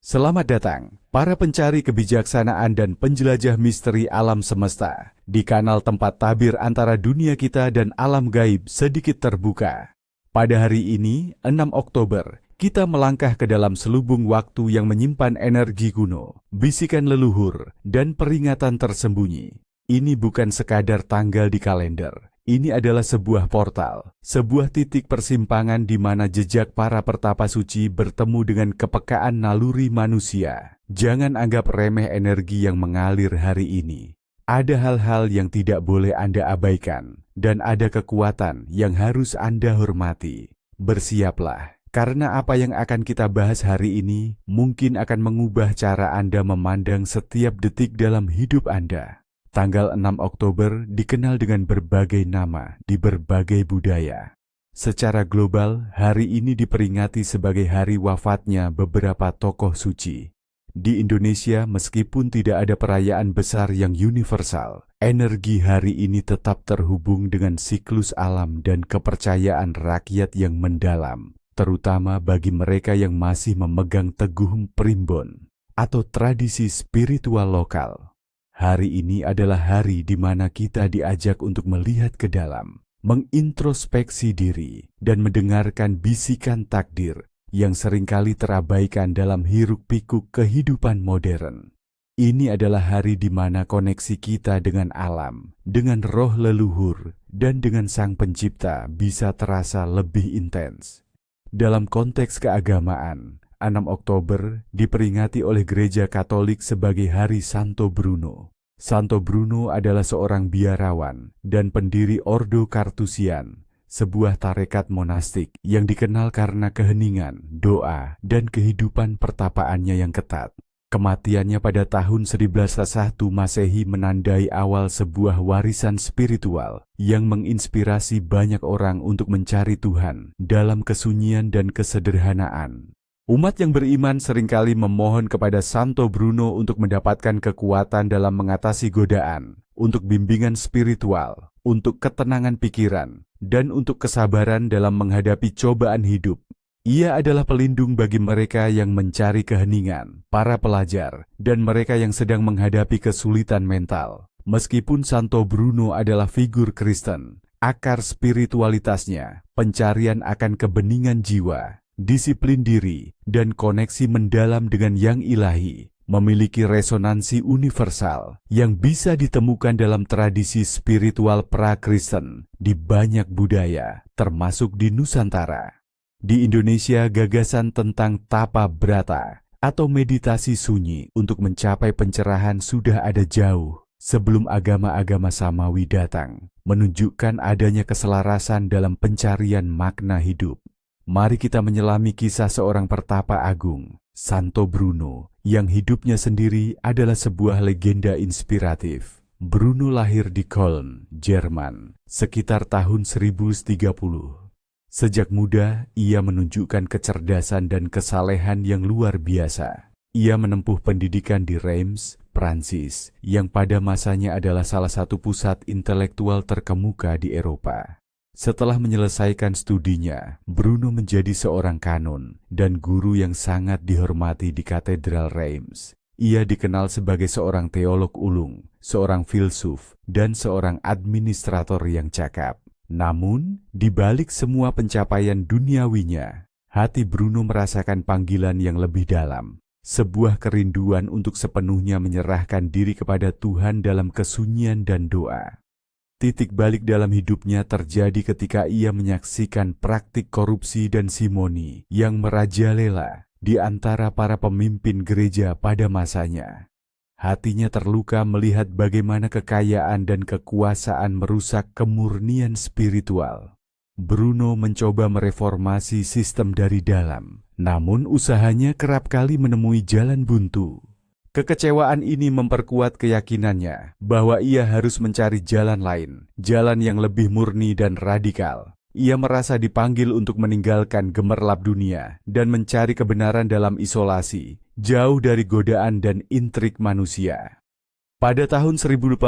Selamat datang, para pencari kebijaksanaan dan penjelajah misteri alam semesta, di kanal tempat tabir antara dunia kita dan alam gaib sedikit terbuka. Pada hari ini, 6 Oktober, kita melangkah ke dalam selubung waktu yang menyimpan energi kuno, bisikan leluhur, dan peringatan tersembunyi. Ini bukan sekadar tanggal di kalender. Ini adalah sebuah portal, sebuah titik persimpangan di mana jejak para pertapa suci bertemu dengan kepekaan naluri manusia. Jangan anggap remeh energi yang mengalir hari ini. Ada hal-hal yang tidak boleh Anda abaikan, dan ada kekuatan yang harus Anda hormati. Bersiaplah, karena apa yang akan kita bahas hari ini mungkin akan mengubah cara Anda memandang setiap detik dalam hidup Anda. Tanggal 6 Oktober dikenal dengan berbagai nama di berbagai budaya. Secara global, hari ini diperingati sebagai hari wafatnya beberapa tokoh suci. Di Indonesia, meskipun tidak ada perayaan besar yang universal, energi hari ini tetap terhubung dengan siklus alam dan kepercayaan rakyat yang mendalam, terutama bagi mereka yang masih memegang teguh primbon atau tradisi spiritual lokal. Hari ini adalah hari di mana kita diajak untuk melihat ke dalam, mengintrospeksi diri, dan mendengarkan bisikan takdir yang seringkali terabaikan dalam hiruk-pikuk kehidupan modern. Ini adalah hari di mana koneksi kita dengan alam, dengan roh leluhur, dan dengan Sang Pencipta bisa terasa lebih intens. Dalam konteks keagamaan, 6 Oktober diperingati oleh Gereja Katolik sebagai Hari Santo Bruno. Santo Bruno adalah seorang biarawan dan pendiri Ordo Carthusian, sebuah tarekat monastik yang dikenal karena keheningan, doa, dan kehidupan pertapaannya yang ketat. Kematiannya pada tahun 1101 Masehi menandai awal sebuah warisan spiritual yang menginspirasi banyak orang untuk mencari Tuhan dalam kesunyian dan kesederhanaan. Umat yang beriman seringkali memohon kepada Santo Bruno untuk mendapatkan kekuatan dalam mengatasi godaan, untuk bimbingan spiritual, untuk ketenangan pikiran, dan untuk kesabaran dalam menghadapi cobaan hidup. Ia adalah pelindung bagi mereka yang mencari keheningan, para pelajar, dan mereka yang sedang menghadapi kesulitan mental. Meskipun Santo Bruno adalah figur Kristen, akar spiritualitasnya, pencarian akan kebeningan jiwa, disiplin diri, dan koneksi mendalam dengan yang ilahi, memiliki resonansi universal yang bisa ditemukan dalam tradisi spiritual pra-Kristen di banyak budaya, termasuk di Nusantara. Di Indonesia, gagasan tentang tapa brata atau meditasi sunyi untuk mencapai pencerahan sudah ada jauh sebelum agama-agama samawi datang, menunjukkan adanya keselarasan dalam pencarian makna hidup. Mari kita menyelami kisah seorang pertapa agung, Santo Bruno, yang hidupnya sendiri adalah sebuah legenda inspiratif. Bruno lahir di Köln, Jerman, sekitar tahun 1030. Sejak muda, ia menunjukkan kecerdasan dan kesalehan yang luar biasa. Ia menempuh pendidikan di Reims, Prancis, yang pada masanya adalah salah satu pusat intelektual terkemuka di Eropa. Setelah menyelesaikan studinya, Bruno menjadi seorang kanon dan guru yang sangat dihormati di Katedral Reims. Ia dikenal sebagai seorang teolog ulung, seorang filsuf, dan seorang administrator yang cakap. Namun, di balik semua pencapaian duniawinya, hati Bruno merasakan panggilan yang lebih dalam, sebuah kerinduan untuk sepenuhnya menyerahkan diri kepada Tuhan dalam kesunyian dan doa. Titik balik dalam hidupnya terjadi ketika ia menyaksikan praktik korupsi dan simoni yang merajalela di antara para pemimpin gereja pada masanya. Hatinya terluka melihat bagaimana kekayaan dan kekuasaan merusak kemurnian spiritual. Bruno mencoba mereformasi sistem dari dalam, namun usahanya kerap kali menemui jalan buntu. Kekecewaan ini memperkuat keyakinannya bahwa ia harus mencari jalan lain, jalan yang lebih murni dan radikal. Ia merasa dipanggil untuk meninggalkan gemerlap dunia dan mencari kebenaran dalam isolasi, jauh dari godaan dan intrik manusia. Pada tahun 1084,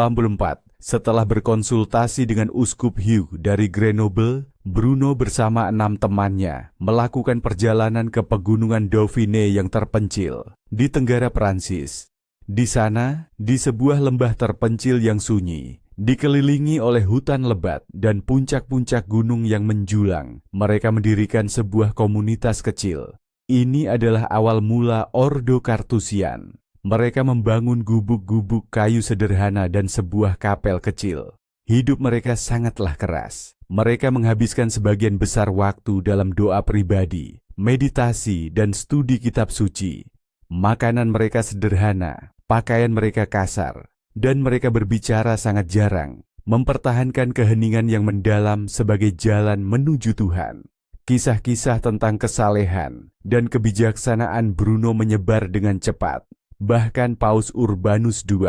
setelah berkonsultasi dengan Uskup Hugh dari Grenoble, Bruno bersama 6 temannya melakukan perjalanan ke pegunungan Dauphiné yang terpencil. di tenggara Prancis. Di sana, di sebuah lembah terpencil yang sunyi, dikelilingi oleh hutan lebat dan puncak-puncak gunung yang menjulang, mereka mendirikan sebuah komunitas kecil. Ini adalah awal mula Ordo Carthusian. Mereka membangun gubuk-gubuk kayu sederhana dan sebuah kapel kecil. Hidup mereka sangatlah keras. Mereka menghabiskan sebagian besar waktu dalam doa pribadi, meditasi, dan studi kitab suci. Makanan mereka sederhana, pakaian mereka kasar, dan mereka berbicara sangat jarang, mempertahankan keheningan yang mendalam sebagai jalan menuju Tuhan. Kisah-kisah tentang kesalehan dan kebijaksanaan Bruno menyebar dengan cepat. Bahkan Paus Urbanus II,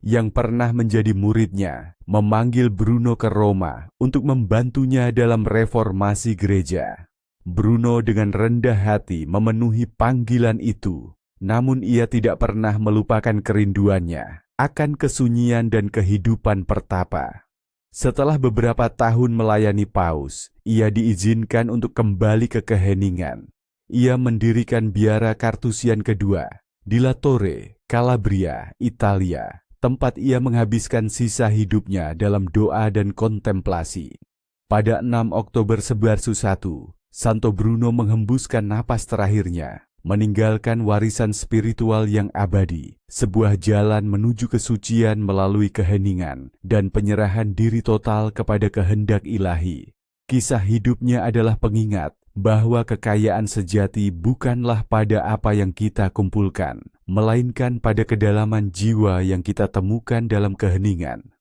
yang pernah menjadi muridnya, memanggil Bruno ke Roma untuk membantunya dalam reformasi gereja. Bruno dengan rendah hati memenuhi panggilan itu. Namun ia tidak pernah melupakan kerinduannya akan kesunyian dan kehidupan pertapa. Setelah beberapa tahun melayani Paus, ia diizinkan untuk kembali ke keheningan. Ia mendirikan biara Carthusian kedua di La Torre, Calabria, Italia, tempat ia menghabiskan sisa hidupnya dalam doa dan kontemplasi. Pada 6 Oktober 1901, Santo Bruno menghembuskan napas terakhirnya, meninggalkan warisan spiritual yang abadi, sebuah jalan menuju kesucian melalui keheningan dan penyerahan diri total kepada kehendak ilahi. Kisah hidupnya adalah pengingat bahwa kekayaan sejati bukanlah pada apa yang kita kumpulkan, melainkan pada kedalaman jiwa yang kita temukan dalam keheningan.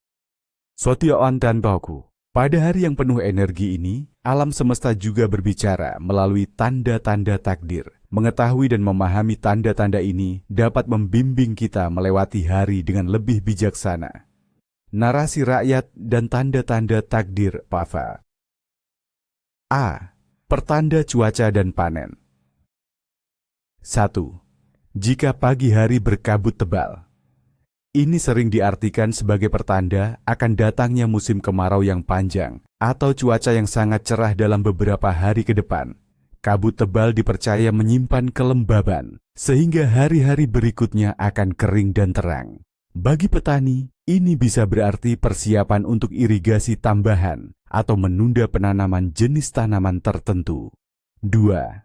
Sotioan dan Toku. Pada hari yang penuh energi ini, alam semesta juga berbicara melalui tanda-tanda takdir. Mengetahui dan memahami tanda-tanda ini dapat membimbing kita melewati hari dengan lebih bijaksana. Narasi rakyat dan tanda-tanda takdir Pava. A. Pertanda cuaca dan panen. 1. Jika pagi hari berkabut tebal. Ini sering diartikan sebagai pertanda akan datangnya musim kemarau yang panjang atau cuaca yang sangat cerah dalam beberapa hari ke depan. Kabut tebal dipercaya menyimpan kelembaban, sehingga hari-hari berikutnya akan kering dan terang. Bagi petani, ini bisa berarti persiapan untuk irigasi tambahan atau menunda penanaman jenis tanaman tertentu. 2.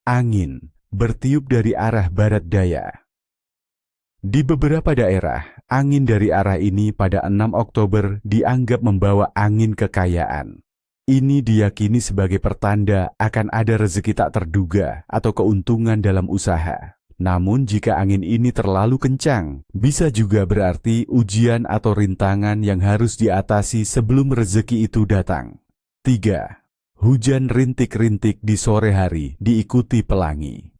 Angin bertiup dari arah barat daya. Di beberapa daerah, angin dari arah ini pada 6 Oktober dianggap membawa angin kekayaan. Ini diyakini sebagai pertanda akan ada rezeki tak terduga atau keuntungan dalam usaha. Namun jika angin ini terlalu kencang, bisa juga berarti ujian atau rintangan yang harus diatasi sebelum rezeki itu datang. 3. Hujan rintik-rintik di sore hari diikuti pelangi.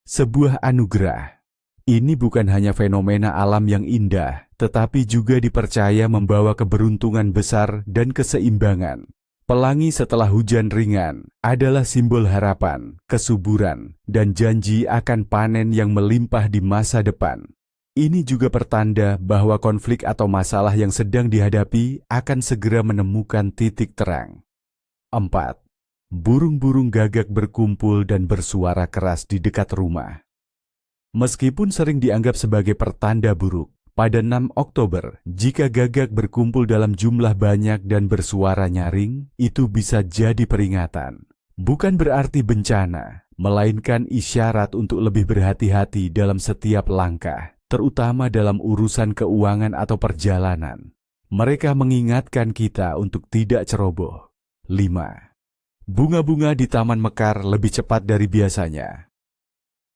Sebuah anugerah. Ini bukan hanya fenomena alam yang indah, tetapi juga dipercaya membawa keberuntungan besar dan keseimbangan. Pelangi setelah hujan ringan adalah simbol harapan, kesuburan, dan janji akan panen yang melimpah di masa depan. Ini juga pertanda bahwa konflik atau masalah yang sedang dihadapi akan segera menemukan titik terang. 4. Burung-burung gagak berkumpul dan bersuara keras di dekat rumah. Meskipun sering dianggap sebagai pertanda buruk, pada 6 Oktober, jika gagak berkumpul dalam jumlah banyak dan bersuara nyaring, itu bisa jadi peringatan. Bukan berarti bencana, melainkan isyarat untuk lebih berhati-hati dalam setiap langkah, terutama dalam urusan keuangan atau perjalanan. Mereka mengingatkan kita untuk tidak ceroboh. 5. Bunga-bunga di taman mekar lebih cepat dari biasanya.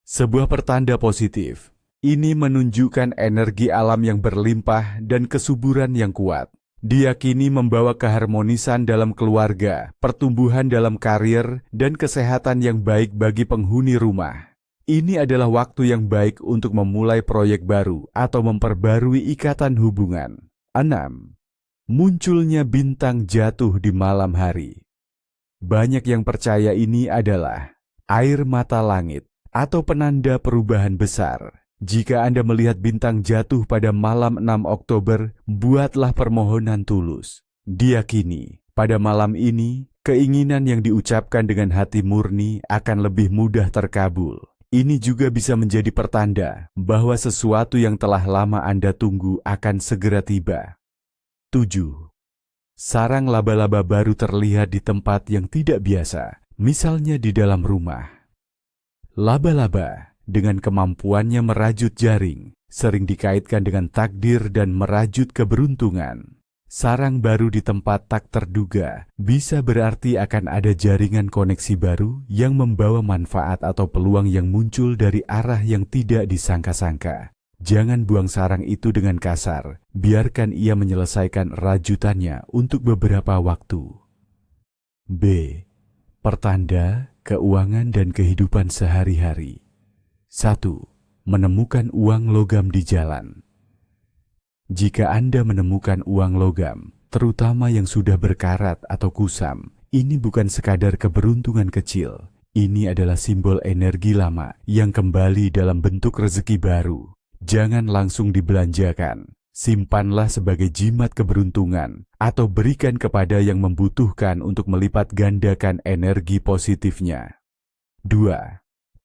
Sebuah pertanda positif. Ini menunjukkan energi alam yang berlimpah dan kesuburan yang kuat. Diyakini membawa keharmonisan dalam keluarga, pertumbuhan dalam karir, dan kesehatan yang baik bagi penghuni rumah. Ini adalah waktu yang baik untuk memulai proyek baru atau memperbarui ikatan hubungan. 6. Munculnya bintang jatuh di malam hari. Banyak yang percaya ini adalah air mata langit atau penanda perubahan besar. Jika Anda melihat bintang jatuh pada malam 6 Oktober, buatlah permohonan tulus. Diyakini, pada malam ini, keinginan yang diucapkan dengan hati murni akan lebih mudah terkabul. Ini juga bisa menjadi pertanda bahwa sesuatu yang telah lama Anda tunggu akan segera tiba. 7. Sarang laba-laba baru terlihat di tempat yang tidak biasa, misalnya di dalam rumah. Laba-laba dengan kemampuannya merajut jaring sering dikaitkan dengan takdir dan merajut keberuntungan. Sarang baru di tempat tak terduga bisa berarti akan ada jaringan koneksi baru yang membawa manfaat atau peluang yang muncul dari arah yang tidak disangka-sangka. Jangan buang sarang itu dengan kasar, biarkan ia menyelesaikan rajutannya untuk beberapa waktu. B. Pertanda, keuangan dan kehidupan sehari-hari. 1. Menemukan uang logam di jalan. Jika Anda menemukan uang logam, terutama yang sudah berkarat atau kusam, ini bukan sekadar keberuntungan kecil. Ini adalah simbol energi lama yang kembali dalam bentuk rezeki baru. Jangan langsung dibelanjakan. Simpanlah sebagai jimat keberuntungan atau berikan kepada yang membutuhkan untuk melipat gandakan energi positifnya. 2.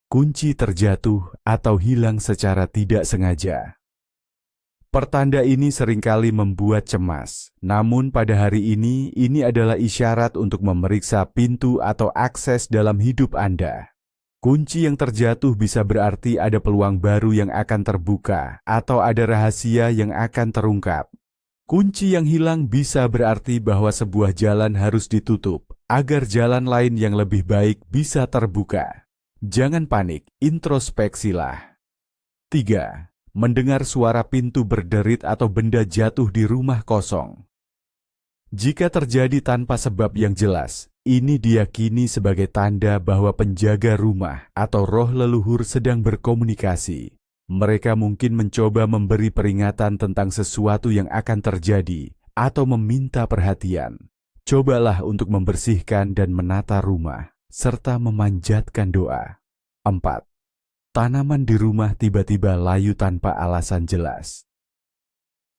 Kunci terjatuh atau hilang secara tidak sengaja. Pertanda ini seringkali membuat cemas, namun pada hari ini adalah isyarat untuk memeriksa pintu atau akses dalam hidup Anda. Kunci yang terjatuh bisa berarti ada peluang baru yang akan terbuka atau ada rahasia yang akan terungkap. Kunci yang hilang bisa berarti bahwa sebuah jalan harus ditutup agar jalan lain yang lebih baik bisa terbuka. Jangan panik, introspeksilah. 3. Mendengar suara pintu berderit atau benda jatuh di rumah kosong. Jika terjadi tanpa sebab yang jelas, ini diyakini sebagai tanda bahwa penjaga rumah atau roh leluhur sedang berkomunikasi. Mereka mungkin mencoba memberi peringatan tentang sesuatu yang akan terjadi atau meminta perhatian. Cobalah untuk membersihkan dan menata rumah, serta memanjatkan doa. 4. Tanaman di rumah tiba-tiba layu tanpa alasan jelas.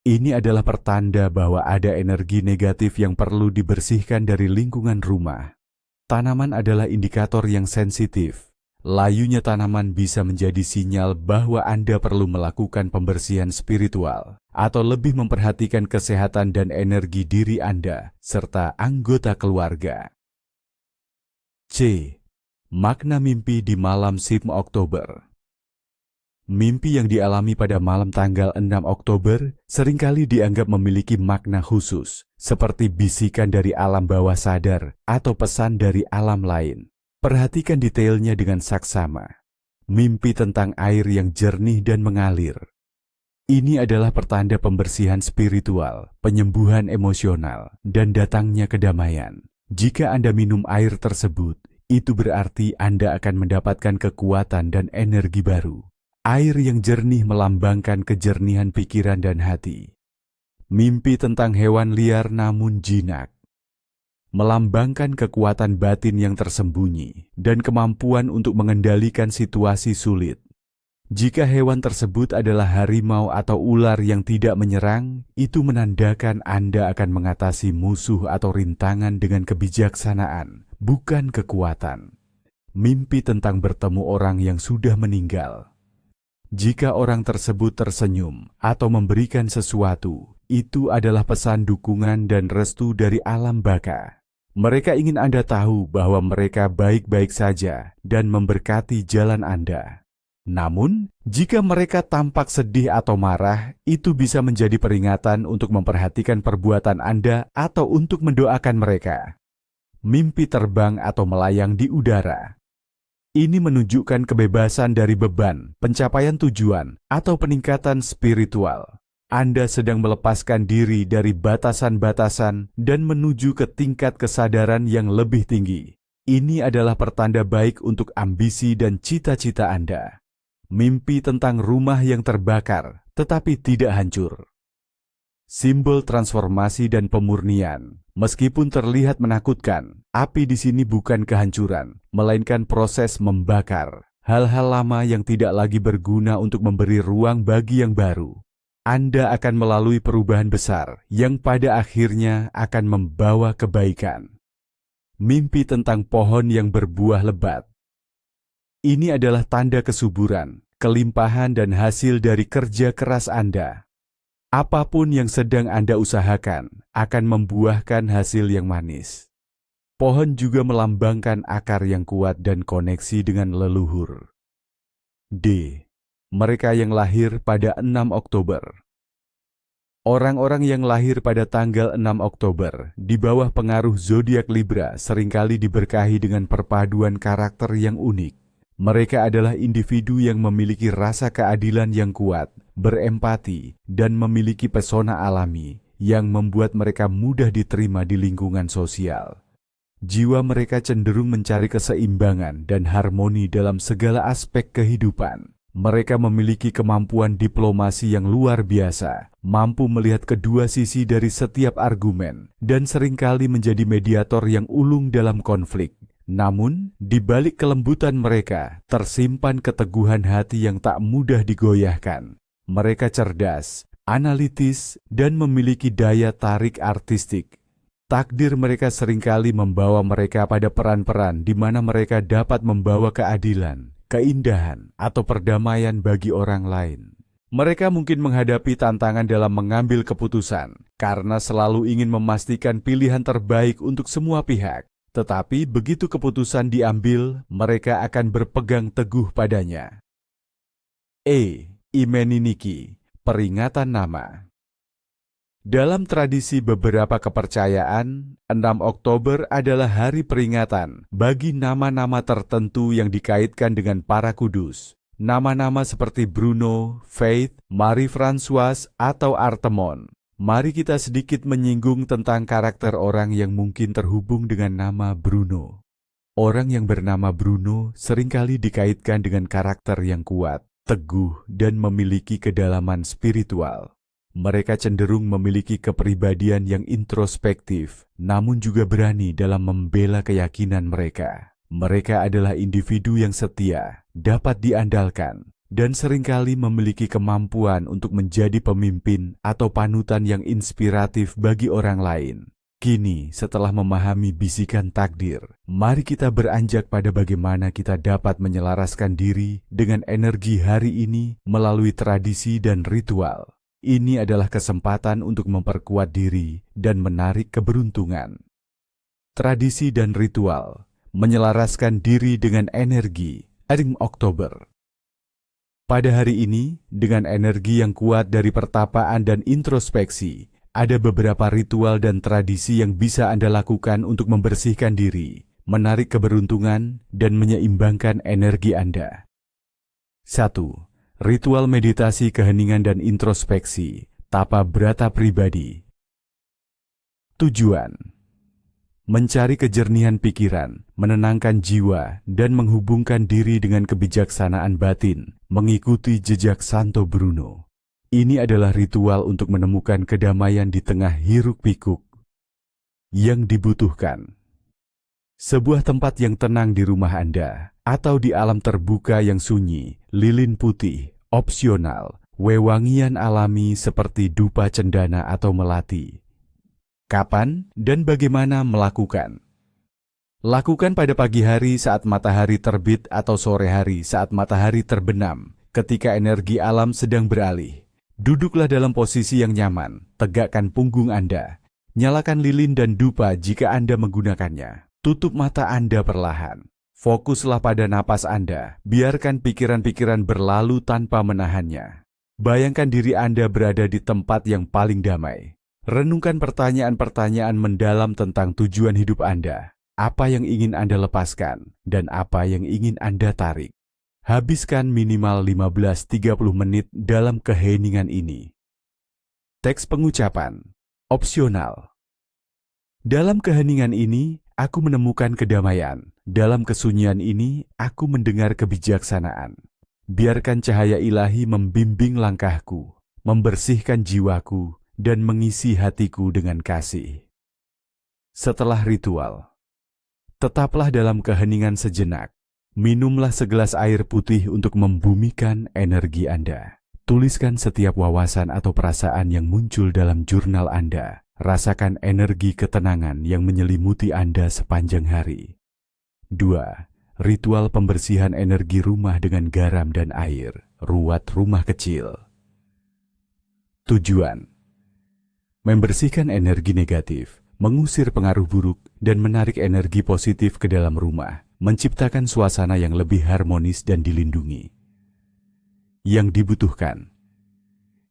Ini adalah pertanda bahwa ada energi negatif yang perlu dibersihkan dari lingkungan rumah. Tanaman adalah indikator yang sensitif. Layunya tanaman bisa menjadi sinyal bahwa Anda perlu melakukan pembersihan spiritual atau lebih memperhatikan kesehatan dan energi diri Anda serta anggota keluarga. C. Makna mimpi di malam 6 Oktober. Mimpi yang dialami pada malam tanggal 6 Oktober seringkali dianggap memiliki makna khusus, seperti bisikan dari alam bawah sadar atau pesan dari alam lain. Perhatikan detailnya dengan saksama. Mimpi tentang air yang jernih dan mengalir. Ini adalah pertanda pembersihan spiritual, penyembuhan emosional, dan datangnya kedamaian. Jika Anda minum air tersebut, itu berarti Anda akan mendapatkan kekuatan dan energi baru. Air yang jernih melambangkan kejernihan pikiran dan hati. Mimpi tentang hewan liar namun jinak melambangkan kekuatan batin yang tersembunyi dan kemampuan untuk mengendalikan situasi sulit. Jika hewan tersebut adalah harimau atau ular yang tidak menyerang, itu menandakan Anda akan mengatasi musuh atau rintangan dengan kebijaksanaan, bukan kekuatan. Mimpi tentang bertemu orang yang sudah meninggal. Jika orang tersebut tersenyum atau memberikan sesuatu, itu adalah pesan dukungan dan restu dari alam baka. Mereka ingin Anda tahu bahwa mereka baik-baik saja dan memberkati jalan Anda. Namun, jika mereka tampak sedih atau marah, itu bisa menjadi peringatan untuk memperhatikan perbuatan Anda atau untuk mendoakan mereka. Mimpi terbang atau melayang di udara. Ini menunjukkan kebebasan dari beban, pencapaian tujuan, atau peningkatan spiritual. Anda sedang melepaskan diri dari batasan-batasan dan menuju ke tingkat kesadaran yang lebih tinggi. Ini adalah pertanda baik untuk ambisi dan cita-cita Anda. Mimpi tentang rumah yang terbakar, tetapi tidak hancur. Simbol transformasi dan pemurnian. Meskipun terlihat menakutkan, api di sini bukan kehancuran, melainkan proses membakar. Hal-hal lama yang tidak lagi berguna untuk memberi ruang bagi yang baru. Anda akan melalui perubahan besar yang pada akhirnya akan membawa kebaikan. Mimpi tentang pohon yang berbuah lebat. Ini adalah tanda kesuburan, kelimpahan dan hasil dari kerja keras Anda. Apapun yang sedang Anda usahakan akan membuahkan hasil yang manis. Pohon juga melambangkan akar yang kuat dan koneksi dengan leluhur. D. Mereka yang lahir pada 6 Oktober. Orang-orang yang lahir pada tanggal 6 Oktober di bawah pengaruh zodiak Libra seringkali diberkahi dengan perpaduan karakter yang unik. Mereka adalah individu yang memiliki rasa keadilan yang kuat, berempati, dan memiliki pesona alami yang membuat mereka mudah diterima di lingkungan sosial. Jiwa mereka cenderung mencari keseimbangan dan harmoni dalam segala aspek kehidupan. Mereka memiliki kemampuan diplomasi yang luar biasa, mampu melihat kedua sisi dari setiap argumen, dan seringkali menjadi mediator yang ulung dalam konflik. Namun, di balik kelembutan mereka, tersimpan keteguhan hati yang tak mudah digoyahkan. Mereka cerdas, analitis, dan memiliki daya tarik artistik. Takdir mereka seringkali membawa mereka pada peran-peran di mana mereka dapat membawa keadilan, keindahan, atau perdamaian bagi orang lain. Mereka mungkin menghadapi tantangan dalam mengambil keputusan, karena selalu ingin memastikan pilihan terbaik untuk semua pihak. Tetapi begitu keputusan diambil, mereka akan berpegang teguh padanya. E. Imeniniki, peringatan nama. Dalam tradisi beberapa kepercayaan, 6 Oktober adalah hari peringatan bagi nama-nama tertentu yang dikaitkan dengan para kudus. Nama-nama seperti Bruno, Faith, Marie-Françoise, atau Artemon. Mari kita sedikit menyinggung tentang karakter orang yang mungkin terhubung dengan nama Bruno. Orang yang bernama Bruno seringkali dikaitkan dengan karakter yang kuat, teguh, dan memiliki kedalaman spiritual. Mereka cenderung memiliki kepribadian yang introspektif, namun juga berani dalam membela keyakinan mereka. Mereka adalah individu yang setia, dapat diandalkan, dan seringkali memiliki kemampuan untuk menjadi pemimpin atau panutan yang inspiratif bagi orang lain. Kini, setelah memahami bisikan takdir, mari kita beranjak pada bagaimana kita dapat menyelaraskan diri dengan energi hari ini melalui tradisi dan ritual. Ini adalah kesempatan untuk memperkuat diri dan menarik keberuntungan. Tradisi dan ritual menyelaraskan diri dengan energi 6 Oktober. Pada hari ini, dengan energi yang kuat dari pertapaan dan introspeksi, ada beberapa ritual dan tradisi yang bisa Anda lakukan untuk membersihkan diri, menarik keberuntungan, dan menyeimbangkan energi Anda. 1. Ritual meditasi keheningan dan introspeksi, tapa brata pribadi. Tujuan: mencari kejernihan pikiran, menenangkan jiwa, dan menghubungkan diri dengan kebijaksanaan batin, mengikuti jejak Santo Bruno. Ini adalah ritual untuk menemukan kedamaian di tengah hiruk-pikuk. Yang dibutuhkan: sebuah tempat yang tenang di rumah Anda, atau di alam terbuka yang sunyi, lilin putih, opsional, wewangian alami seperti dupa cendana atau melati. Kapan dan bagaimana melakukan? Lakukan pada pagi hari saat matahari terbit atau sore hari saat matahari terbenam, ketika energi alam sedang beralih. Duduklah dalam posisi yang nyaman, tegakkan punggung Anda, nyalakan lilin dan dupa jika Anda menggunakannya. Tutup mata Anda perlahan. Fokuslah pada napas Anda, biarkan pikiran-pikiran berlalu tanpa menahannya. Bayangkan diri Anda berada di tempat yang paling damai. Renungkan pertanyaan-pertanyaan mendalam tentang tujuan hidup Anda, apa yang ingin Anda lepaskan, dan apa yang ingin Anda tarik. Habiskan minimal 15-30 menit dalam keheningan ini. Teks pengucapan, opsional. Dalam keheningan ini, aku menemukan kedamaian. Dalam kesunyian ini, aku mendengar kebijaksanaan. Biarkan cahaya ilahi membimbing langkahku, membersihkan jiwaku, dan mengisi hatiku dengan kasih. Setelah ritual, tetaplah dalam keheningan sejenak. Minumlah segelas air putih untuk membumikan energi Anda. Tuliskan setiap wawasan atau perasaan yang muncul dalam jurnal Anda. Rasakan energi ketenangan yang menyelimuti Anda sepanjang hari. 2. ritual pembersihan energi rumah dengan garam dan air, ruat rumah kecil. Tujuan: membersihkan energi negatif, mengusir pengaruh buruk, dan menarik energi positif ke dalam rumah, menciptakan suasana yang lebih harmonis dan dilindungi. Yang dibutuhkan: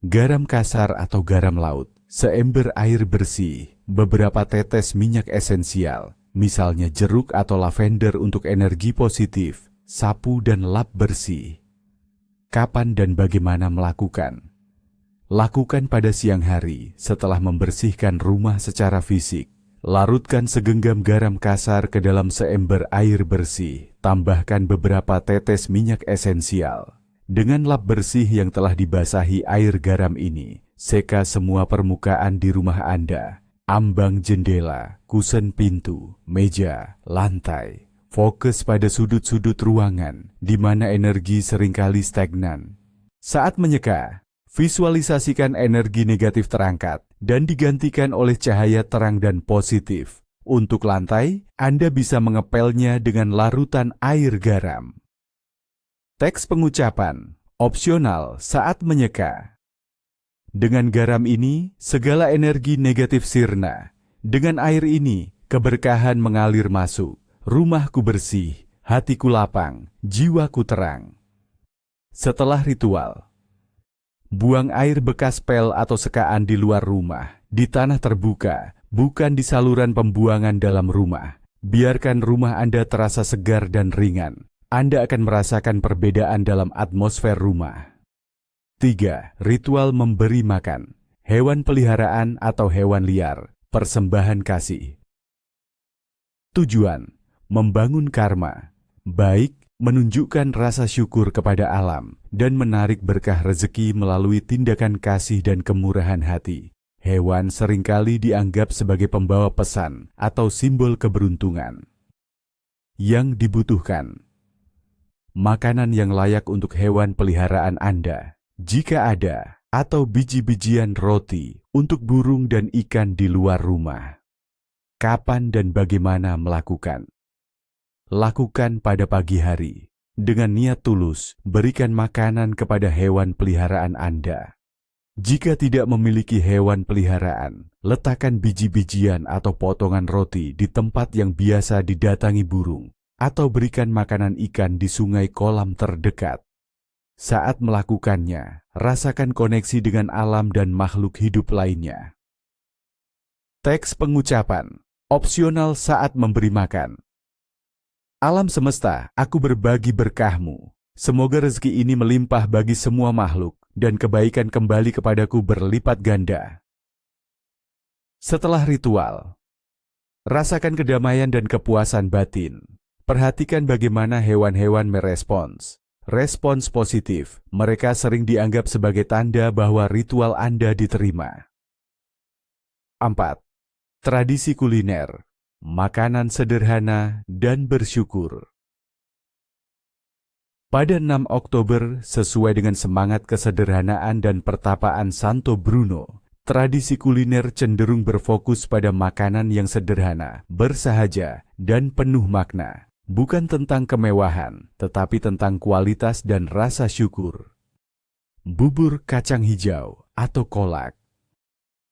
garam kasar atau garam laut, seember air bersih, beberapa tetes minyak esensial, misalnya jeruk atau lavender untuk energi positif, sapu dan lap bersih. Kapan dan bagaimana melakukan? Lakukan pada siang hari setelah membersihkan rumah secara fisik. Larutkan segenggam garam kasar ke dalam seember air bersih, tambahkan beberapa tetes minyak esensial. Dengan lap bersih yang telah dibasahi air garam ini, seka semua permukaan di rumah Anda, ambang jendela, kusen pintu, meja, lantai. Fokus pada sudut-sudut ruangan di mana energi seringkali stagnan. Saat menyeka, visualisasikan energi negatif terangkat dan digantikan oleh cahaya terang dan positif. Untuk lantai, Anda bisa mengepelnya dengan larutan air garam. Teks pengucapan opsional saat menyeka. Dengan garam ini, segala energi negatif sirna. Dengan air ini, keberkahan mengalir masuk. Rumahku bersih, hatiku lapang, jiwaku terang. Setelah ritual, buang air bekas pel atau sekaan di luar rumah, di tanah terbuka, bukan di saluran pembuangan dalam rumah. Biarkan rumah Anda terasa segar dan ringan. Anda akan merasakan perbedaan dalam atmosfer rumah. 3. Ritual memberi makan. Hewan peliharaan atau hewan liar, persembahan kasih. Tujuan: membangun karma, baik menunjukkan rasa syukur kepada alam, dan menarik berkah rezeki melalui tindakan kasih dan kemurahan hati. Hewan seringkali dianggap sebagai pembawa pesan atau simbol keberuntungan. Yang dibutuhkan: makanan yang layak untuk hewan peliharaan Anda, jika ada, atau biji-bijian roti untuk burung dan ikan di luar rumah. Kapan dan bagaimana melakukan? Lakukan pada pagi hari. Dengan niat tulus, berikan makanan kepada hewan peliharaan Anda. Jika tidak memiliki hewan peliharaan, letakkan biji-bijian atau potongan roti di tempat yang biasa didatangi burung, atau berikan makanan ikan di sungai kolam terdekat. Saat melakukannya, rasakan koneksi dengan alam dan makhluk hidup lainnya. Teks pengucapan opsional saat memberi makan. Alam semesta, aku berbagi berkah-Mu. Semoga rezeki ini melimpah bagi semua makhluk, dan kebaikan kembali kepadaku berlipat ganda. Setelah ritual, rasakan kedamaian dan kepuasan batin. Perhatikan bagaimana hewan-hewan merespons. Respons positif, mereka sering dianggap sebagai tanda bahwa ritual Anda diterima. 4. Tradisi kuliner, makanan sederhana dan bersyukur. Pada 6 Oktober, sesuai dengan semangat kesederhanaan dan pertapaan Santo Bruno, tradisi kuliner cenderung berfokus pada makanan yang sederhana, bersahaja, dan penuh makna. Bukan tentang kemewahan, tetapi tentang kualitas dan rasa syukur. Bubur kacang hijau atau kolak.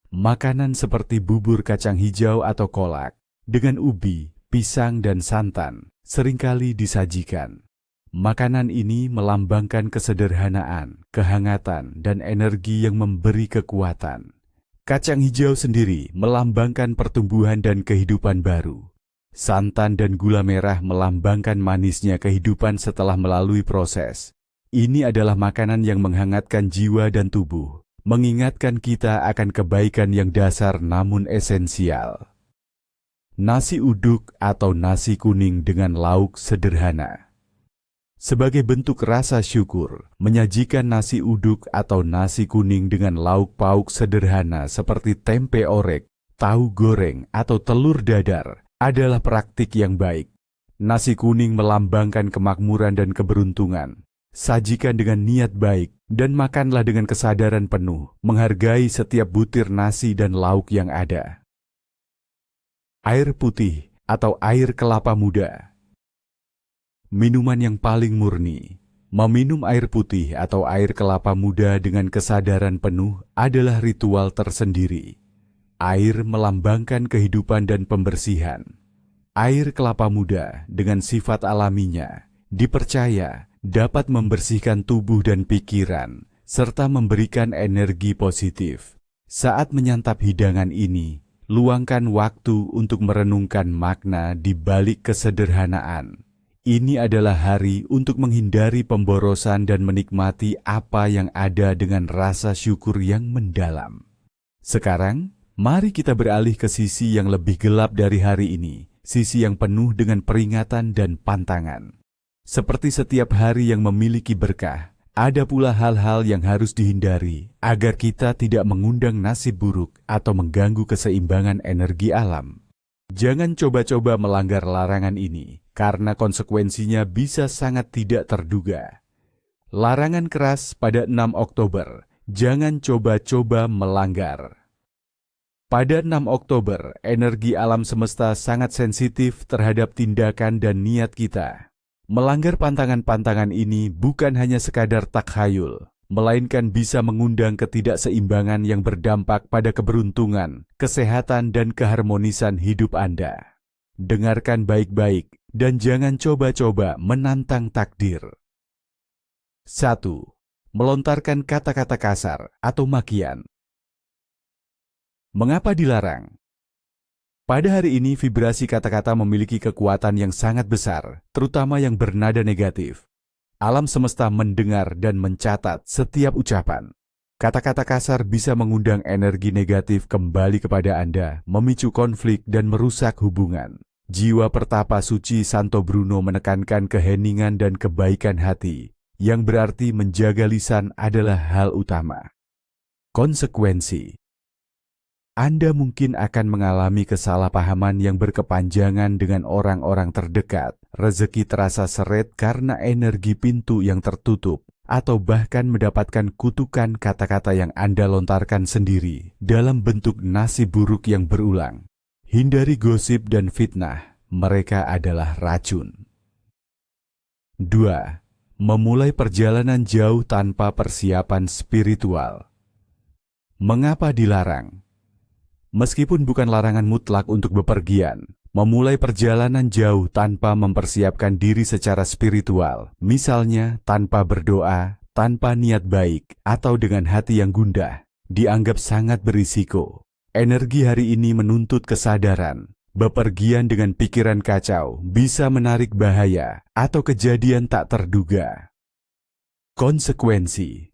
Makanan seperti bubur kacang hijau atau kolak, dengan ubi, pisang, dan santan, seringkali disajikan. Makanan ini melambangkan kesederhanaan, kehangatan, dan energi yang memberi kekuatan. Kacang hijau sendiri melambangkan pertumbuhan dan kehidupan baru. Santan dan gula merah melambangkan manisnya kehidupan setelah melalui proses. Ini adalah makanan yang menghangatkan jiwa dan tubuh, mengingatkan kita akan kebaikan yang dasar namun esensial. Nasi uduk atau nasi kuning dengan lauk sederhana. Sebagai bentuk rasa syukur, menyajikan nasi uduk atau nasi kuning dengan lauk pauk sederhana seperti tempe orek, tahu goreng, atau telur dadar adalah praktik yang baik. Nasi kuning melambangkan kemakmuran dan keberuntungan. Sajikan dengan niat baik dan makanlah dengan kesadaran penuh, menghargai setiap butir nasi dan lauk yang ada. Air putih atau air kelapa muda. minuman yang paling murni. Meminum air putih atau air kelapa muda dengan kesadaran penuh adalah ritual tersendiri. Air melambangkan kehidupan dan pembersihan. Air kelapa muda dengan sifat alaminya dipercaya dapat membersihkan tubuh dan pikiran, serta memberikan energi positif. Saat menyantap hidangan ini, luangkan waktu untuk merenungkan makna di balik kesederhanaan. Ini adalah hari untuk menghindari pemborosan dan menikmati apa yang ada dengan rasa syukur yang mendalam. Sekarang, mari kita beralih ke sisi yang lebih gelap dari hari ini, sisi yang penuh dengan peringatan dan pantangan. Seperti setiap hari yang memiliki berkah, ada pula hal-hal yang harus dihindari agar kita tidak mengundang nasib buruk atau mengganggu keseimbangan energi alam. Jangan coba-coba melanggar larangan ini, karena konsekuensinya bisa sangat tidak terduga. Larangan keras pada 6 Oktober, jangan coba-coba melanggar. Pada 6 Oktober, energi alam semesta sangat sensitif terhadap tindakan dan niat kita. Melanggar pantangan-pantangan ini bukan hanya sekadar takhayul, melainkan bisa mengundang ketidakseimbangan yang berdampak pada keberuntungan, kesehatan, dan keharmonisan hidup Anda. Dengarkan baik-baik dan jangan coba-coba menantang takdir. 1. Melontarkan kata-kata kasar atau makian. Mengapa dilarang? Pada hari ini, vibrasi kata-kata memiliki kekuatan yang sangat besar, terutama yang bernada negatif. Alam semesta mendengar dan mencatat setiap ucapan. Kata-kata kasar bisa mengundang energi negatif kembali kepada Anda, memicu konflik dan merusak hubungan. Jiwa pertapa suci Santo Bruno menekankan keheningan dan kebaikan hati, yang berarti menjaga lisan adalah hal utama. Konsekuensi. Anda mungkin akan mengalami kesalahpahaman yang berkepanjangan dengan orang-orang terdekat, rezeki terasa seret karena energi pintu yang tertutup, atau bahkan mendapatkan kutukan kata-kata yang Anda lontarkan sendiri dalam bentuk nasib buruk yang berulang. Hindari gosip dan fitnah, mereka adalah racun. 2. Memulai perjalanan jauh tanpa persiapan spiritual. Mengapa dilarang? Meskipun bukan larangan mutlak untuk bepergian, memulai perjalanan jauh tanpa mempersiapkan diri secara spiritual, misalnya tanpa berdoa, tanpa niat baik, atau dengan hati yang gundah, dianggap sangat berisiko. Energi hari ini menuntut kesadaran. Bepergian dengan pikiran kacau bisa menarik bahaya atau kejadian tak terduga. Konsekuensi.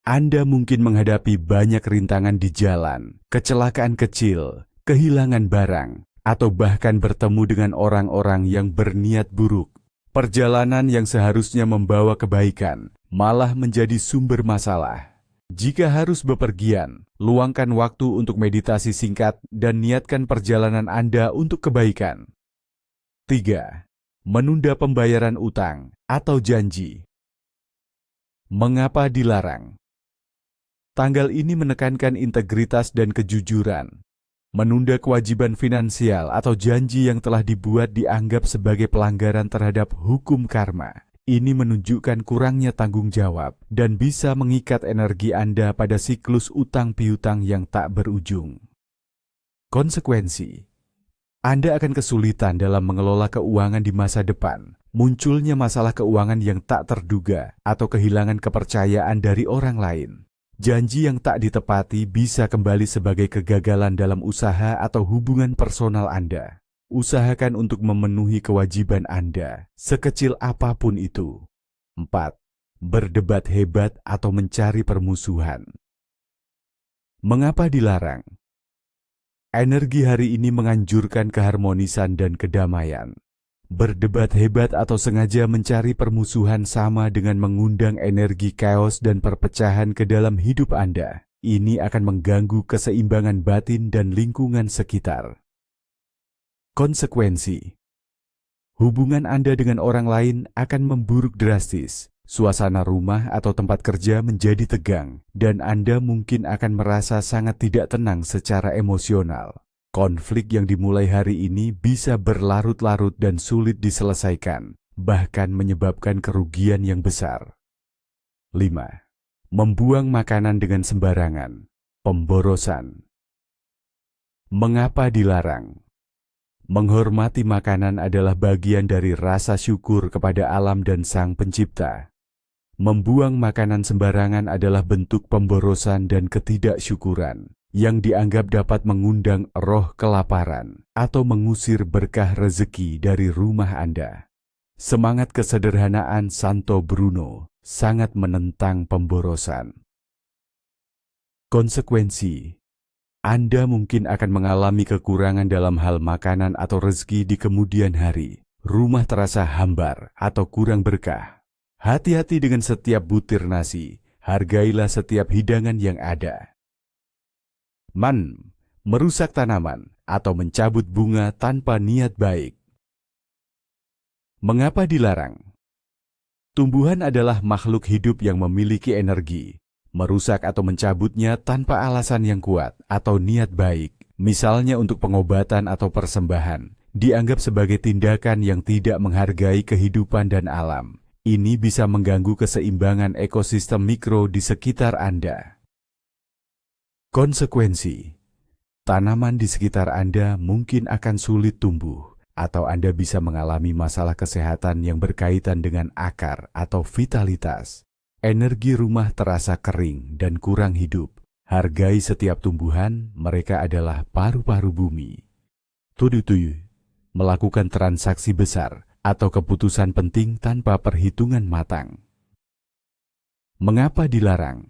Anda mungkin menghadapi banyak rintangan di jalan, kecelakaan kecil, kehilangan barang, atau bahkan bertemu dengan orang-orang yang berniat buruk. Perjalanan yang seharusnya membawa kebaikan, malah menjadi sumber masalah. Jika harus bepergian, luangkan waktu untuk meditasi singkat dan niatkan perjalanan Anda untuk kebaikan. 3. Menunda pembayaran utang atau janji. Mengapa dilarang? Tanggal ini menekankan integritas dan kejujuran. Menunda kewajiban finansial atau janji yang telah dibuat dianggap sebagai pelanggaran terhadap hukum karma. Ini menunjukkan kurangnya tanggung jawab dan bisa mengikat energi Anda pada siklus utang piutang yang tak berujung. Konsekuensi. Anda akan kesulitan dalam mengelola keuangan di masa depan. Munculnya masalah keuangan yang tak terduga atau kehilangan kepercayaan dari orang lain. Janji yang tak ditepati bisa kembali sebagai kegagalan dalam usaha atau hubungan personal Anda. Usahakan untuk memenuhi kewajiban Anda, sekecil apapun itu. 4. Berdebat hebat atau mencari permusuhan. Mengapa dilarang? Energi hari ini menganjurkan keharmonisan dan kedamaian. Berdebat hebat atau sengaja mencari permusuhan sama dengan mengundang energi chaos dan perpecahan ke dalam hidup Anda. Ini akan mengganggu keseimbangan batin dan lingkungan sekitar. Konsekuensi. Hubungan Anda dengan orang lain akan memburuk drastis. Suasana rumah atau tempat kerja menjadi tegang, dan Anda mungkin akan merasa sangat tidak tenang secara emosional. Konflik yang dimulai hari ini bisa berlarut-larut dan sulit diselesaikan. bahkan menyebabkan kerugian yang besar. 5. Membuang makanan dengan sembarangan, pemborosan. Mengapa dilarang? Menghormati makanan adalah bagian dari rasa syukur kepada alam dan Sang Pencipta. Membuang makanan sembarangan adalah bentuk pemborosan dan ketidaksyukuran yang dianggap dapat mengundang roh kelaparan atau mengusir berkah rezeki dari rumah Anda. Semangat kesederhanaan Santo Bruno sangat menentang pemborosan. Konsekuensi: Anda mungkin akan mengalami kekurangan dalam hal makanan atau rezeki di kemudian hari. Rumah terasa hambar atau kurang berkah. Hati-hati dengan setiap butir nasi, hargailah setiap hidangan yang ada. Merusak tanaman atau mencabut bunga tanpa niat baik. Mengapa dilarang? Tumbuhan adalah makhluk hidup yang memiliki energi. Merusak atau mencabutnya tanpa alasan yang kuat atau niat baik, misalnya untuk pengobatan atau persembahan, dianggap sebagai tindakan yang tidak menghargai kehidupan dan alam. Ini bisa mengganggu keseimbangan ekosistem mikro di sekitar Anda. Konsekuensi: tanaman di sekitar Anda mungkin akan sulit tumbuh, atau Anda bisa mengalami masalah kesehatan yang berkaitan dengan akar atau vitalitas. Energi rumah terasa kering dan kurang hidup. Hargai setiap tumbuhan, mereka adalah paru-paru bumi. 7. Melakukan transaksi besar atau keputusan penting tanpa perhitungan matang. Mengapa dilarang?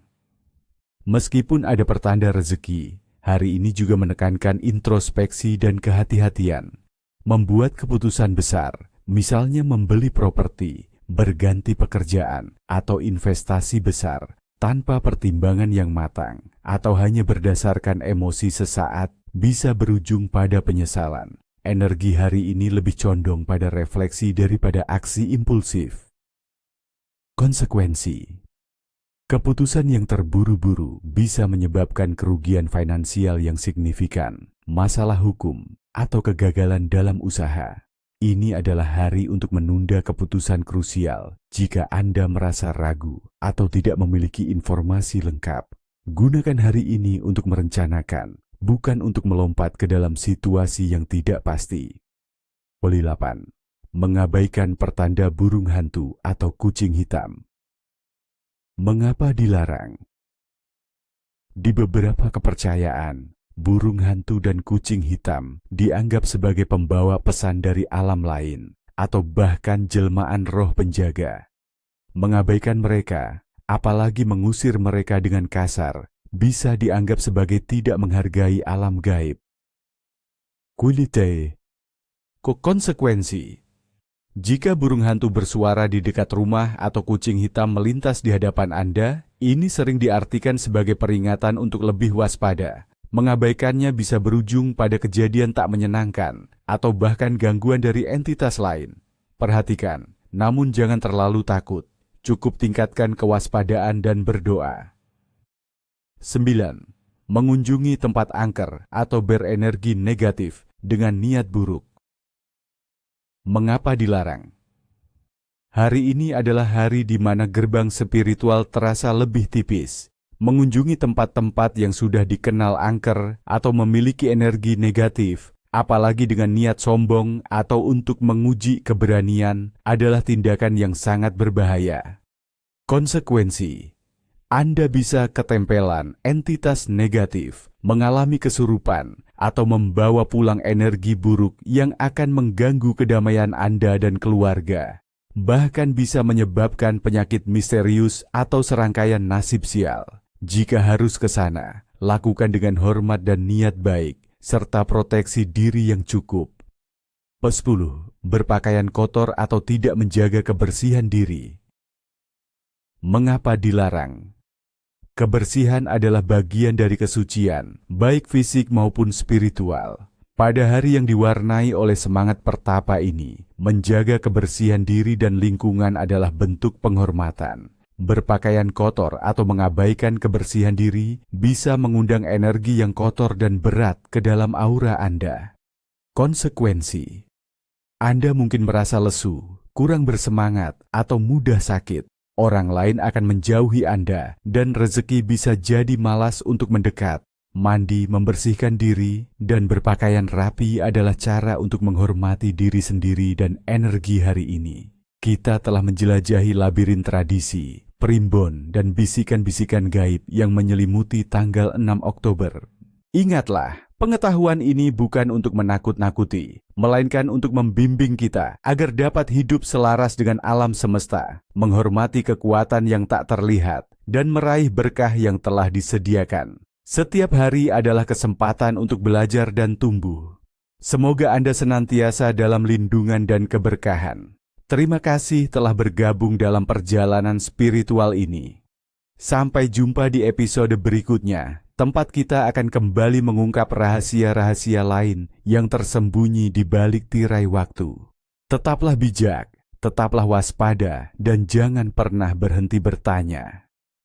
Meskipun ada pertanda rezeki, hari ini juga menekankan introspeksi dan kehati-hatian. Membuat keputusan besar, misalnya membeli properti, berganti pekerjaan, atau investasi besar, tanpa pertimbangan yang matang, atau hanya berdasarkan emosi sesaat, bisa berujung pada penyesalan. Energi hari ini lebih condong pada refleksi daripada aksi impulsif. Konsekuensi: keputusan yang terburu-buru bisa menyebabkan kerugian finansial yang signifikan, masalah hukum, atau kegagalan dalam usaha. Ini adalah hari untuk menunda keputusan krusial jika Anda merasa ragu atau tidak memiliki informasi lengkap. Gunakan hari ini untuk merencanakan, bukan untuk melompat ke dalam situasi yang tidak pasti. 8. Mengabaikan pertanda burung hantu atau kucing hitam. Mengapa dilarang? Di beberapa kepercayaan, burung hantu dan kucing hitam dianggap sebagai pembawa pesan dari alam lain atau bahkan jelmaan roh penjaga. Mengabaikan mereka, apalagi mengusir mereka dengan kasar, bisa dianggap sebagai tidak menghargai alam gaib. Kulite. Konsekuensi: jika burung hantu bersuara di dekat rumah atau kucing hitam melintas di hadapan Anda, ini sering diartikan sebagai peringatan untuk lebih waspada. Mengabaikannya bisa berujung pada kejadian tak menyenangkan atau bahkan gangguan dari entitas lain. Perhatikan, namun jangan terlalu takut. Cukup tingkatkan kewaspadaan dan berdoa. 9. Mengunjungi tempat angker atau berenergi negatif dengan niat buruk. Mengapa dilarang? Hari ini adalah hari di mana gerbang spiritual terasa lebih tipis. Mengunjungi tempat-tempat yang sudah dikenal angker atau memiliki energi negatif, apalagi dengan niat sombong atau untuk menguji keberanian, adalah tindakan yang sangat berbahaya. Konsekuensi: Anda bisa ketempelan entitas negatif, mengalami kesurupan, atau membawa pulang energi buruk yang akan mengganggu kedamaian Anda dan keluarga. Bahkan bisa menyebabkan penyakit misterius atau serangkaian nasib sial. Jika harus ke sana, lakukan dengan hormat dan niat baik, serta proteksi diri yang cukup. 10. Berpakaian kotor atau tidak menjaga kebersihan diri. Mengapa dilarang? Kebersihan adalah bagian dari kesucian, baik fisik maupun spiritual. Pada hari yang diwarnai oleh semangat pertapa ini, menjaga kebersihan diri dan lingkungan adalah bentuk penghormatan. Berpakaian kotor atau mengabaikan kebersihan diri bisa mengundang energi yang kotor dan berat ke dalam aura Anda. Konsekuensi: Anda mungkin merasa lesu, kurang bersemangat, atau mudah sakit. Orang lain akan menjauhi Anda, dan rezeki bisa jadi malas untuk mendekat. Mandi, membersihkan diri, dan berpakaian rapi adalah cara untuk menghormati diri sendiri dan energi hari ini. Kita telah menjelajahi labirin tradisi, primbon, dan bisikan-bisikan gaib yang menyelimuti tanggal 6 Oktober. Ingatlah, pengetahuan ini bukan untuk menakut-nakuti, melainkan untuk membimbing kita agar dapat hidup selaras dengan alam semesta, menghormati kekuatan yang tak terlihat, dan meraih berkah yang telah disediakan. Setiap hari adalah kesempatan untuk belajar dan tumbuh. Semoga Anda senantiasa dalam lindungan dan keberkahan. Terima kasih telah bergabung dalam perjalanan spiritual ini. Sampai jumpa di episode berikutnya, tempat kita akan kembali mengungkap rahasia-rahasia lain yang tersembunyi di balik tirai waktu. Tetaplah bijak, tetaplah waspada, dan jangan pernah berhenti bertanya.